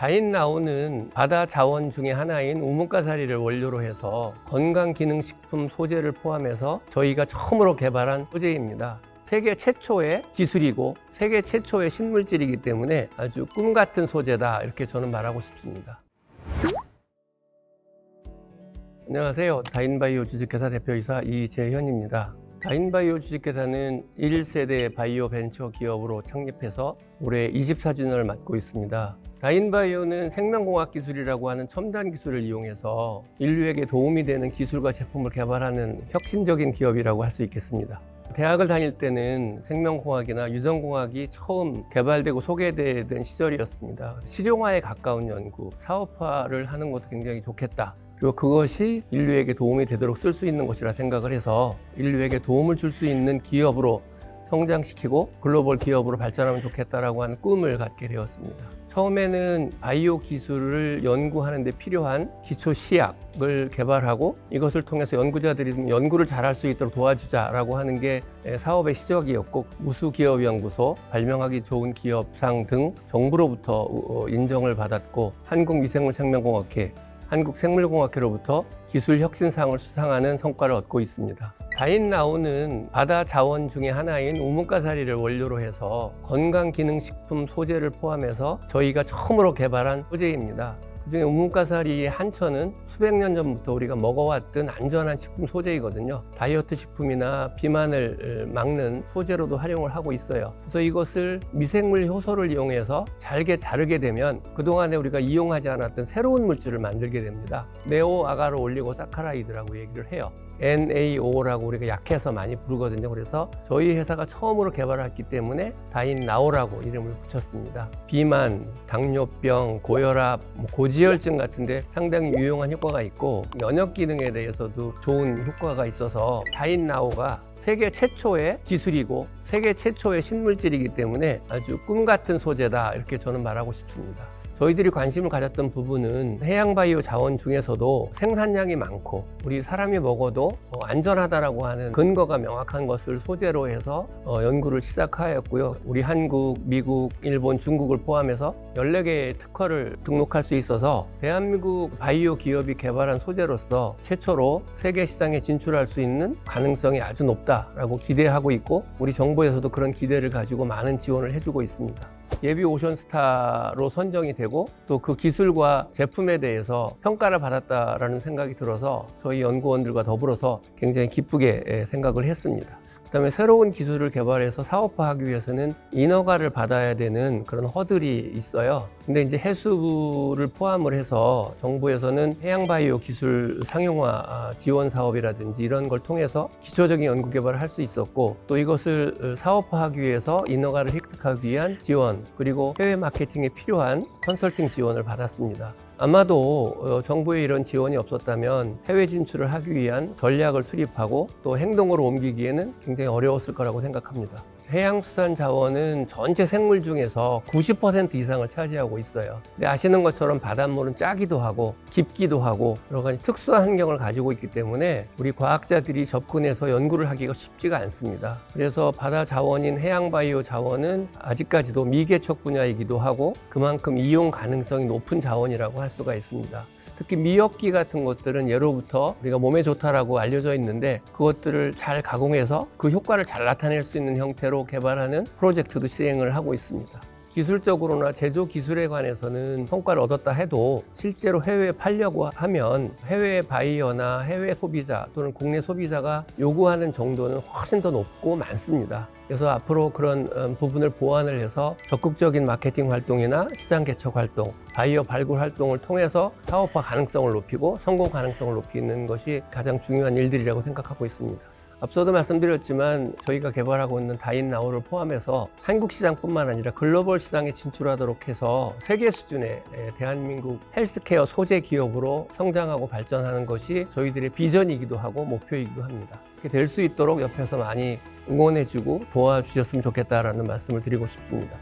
다인나오는 바다 자원 중에 하나인 우뭇가사리를 원료로 해서 건강기능식품 소재를 포함해서 저희가 처음으로 개발한 소재입니다. 세계 최초의 기술이고 세계 최초의 신물질이기 때문에 아주 꿈같은 소재다, 이렇게 저는 말하고 싶습니다. 안녕하세요. 다인바이오 주식회사 대표이사 이재현입니다. 다인바이오 주식회사는 1세대 바이오 벤처 기업으로 창립해서 올해 24주년을 맞고 있습니다. 다인바이오는 생명공학 기술이라고 하는 첨단 기술을 이용해서 인류에게 도움이 되는 기술과 제품을 개발하는 혁신적인 기업이라고 할 수 있겠습니다. 대학을 다닐 때는 생명공학이나 유전공학이 처음 개발되고 소개되던 시절이었습니다. 실용화에 가까운 연구, 사업화를 하는 것도 굉장히 좋겠다. 그리고 그것이 인류에게 도움이 되도록 쓸 수 있는 것이라 생각을 해서 인류에게 도움을 줄 수 있는 기업으로 성장시키고 글로벌 기업으로 발전하면 좋겠다라고 하는 꿈을 갖게 되었습니다. 처음에는 바이오 기술을 연구하는 데 필요한 기초 시약을 개발하고 이것을 통해서 연구자들이 연구를 잘할 수 있도록 도와주자라고 하는 게 사업의 시작이었고, 우수기업연구소, 발명하기 좋은 기업상 등 정부로부터 인정을 받았고, 한국미생물생명공학회, 한국생물공학회로부터 기술혁신상을 수상하는 성과를 얻고 있습니다. 다인나오는 바다 자원 중에 하나인 우뭇가사리를 원료로 해서 건강기능식품 소재를 포함해서 저희가 처음으로 개발한 소재입니다. 그중에 우뭇가사리의 한천은 수백 년 전부터 우리가 먹어왔던 안전한 식품 소재이거든요. 다이어트 식품이나 비만을 막는 소재로도 활용을 하고 있어요. 그래서 이것을 미생물 효소를 이용해서 잘게 자르게 되면 그동안에 우리가 이용하지 않았던 새로운 물질을 만들게 됩니다. 네오 아가로 올리고사카라이드라고 얘기를 해요. NAO라고 우리가 약해서 많이 부르거든요. 그래서 저희 회사가 처음으로 개발했기 때문에 다인나오라고 이름을 붙였습니다. 비만, 당뇨병, 고혈압, 고지혈증 같은데 상당히 유용한 효과가 있고, 면역 기능에 대해서도 좋은 효과가 있어서 다인나오가 세계 최초의 기술이고 세계 최초의 신물질이기 때문에 아주 꿈같은 소재다, 이렇게 저는 말하고 싶습니다. 저희들이 관심을 가졌던 부분은 해양바이오 자원 중에서도 생산량이 많고 우리 사람이 먹어도 안전하다라고 하는 근거가 명확한 것을 소재로 해서 연구를 시작하였고요. 우리 한국, 미국, 일본, 중국을 포함해서 14개의 특허를 등록할 수 있어서 대한민국 바이오 기업이 개발한 소재로서 최초로 세계 시장에 진출할 수 있는 가능성이 아주 높다라고 기대하고 있고, 우리 정부에서도 그런 기대를 가지고 많은 지원을 해주고 있습니다. 예비 오션스타로 선정이 되고 또 그 기술과 제품에 대해서 평가를 받았다라는 생각이 들어서 저희 연구원들과 더불어서 굉장히 기쁘게 생각을 했습니다. 그다음에 새로운 기술을 개발해서 사업화하기 위해서는 인허가를 받아야 되는 그런 허들이 있어요. 근데 이제 해수부를 포함을 해서 정부에서는 해양바이오 기술 상용화 지원 사업이라든지 이런 걸 통해서 기초적인 연구 개발을 할 수 있었고, 또 이것을 사업화하기 위해서 인허가를 획득하기 위한 지원, 그리고 해외 마케팅에 필요한 컨설팅 지원을 받았습니다. 아마도 정부의 이런 지원이 없었다면 해외 진출을 하기 위한 전략을 수립하고 또 행동으로 옮기기에는 굉장히 어려웠을 거라고 생각합니다. 해양수산 자원은 전체 생물 중에서 90% 이상을 차지하고 있어요. 근데 아시는 것처럼 바닷물은 짜기도 하고 깊기도 하고 여러 가지 특수한 환경을 가지고 있기 때문에 우리 과학자들이 접근해서 연구를 하기가 쉽지가 않습니다. 그래서 바다 자원인 해양바이오 자원은 아직까지도 미개척 분야이기도 하고 그만큼 이용 가능성이 높은 자원이라고 할 수가 있습니다. 특히 미역기 같은 것들은 예로부터 우리가 몸에 좋다라고 알려져 있는데 그것들을 잘 가공해서 그 효과를 잘 나타낼 수 있는 형태로 개발하는 프로젝트도 시행을 하고 있습니다. 기술적으로나 제조 기술에 관해서는 성과를 얻었다 해도 실제로 해외에 팔려고 하면 해외 바이어나 해외 소비자 또는 국내 소비자가 요구하는 정도는 훨씬 더 높고 많습니다. 그래서 앞으로 그런 부분을 보완을 해서 적극적인 마케팅 활동이나 시장 개척 활동, 바이어 발굴 활동을 통해서 사업화 가능성을 높이고 성공 가능성을 높이는 것이 가장 중요한 일들이라고 생각하고 있습니다. 앞서도 말씀드렸지만 저희가 개발하고 있는 다인나오를 포함해서 한국 시장뿐만 아니라 글로벌 시장에 진출하도록 해서 세계 수준의 대한민국 헬스케어 소재 기업으로 성장하고 발전하는 것이 저희들의 비전이기도 하고 목표이기도 합니다. 그렇게 될 수 있도록 옆에서 많이 응원해주고 도와주셨으면 좋겠다라는 말씀을 드리고 싶습니다.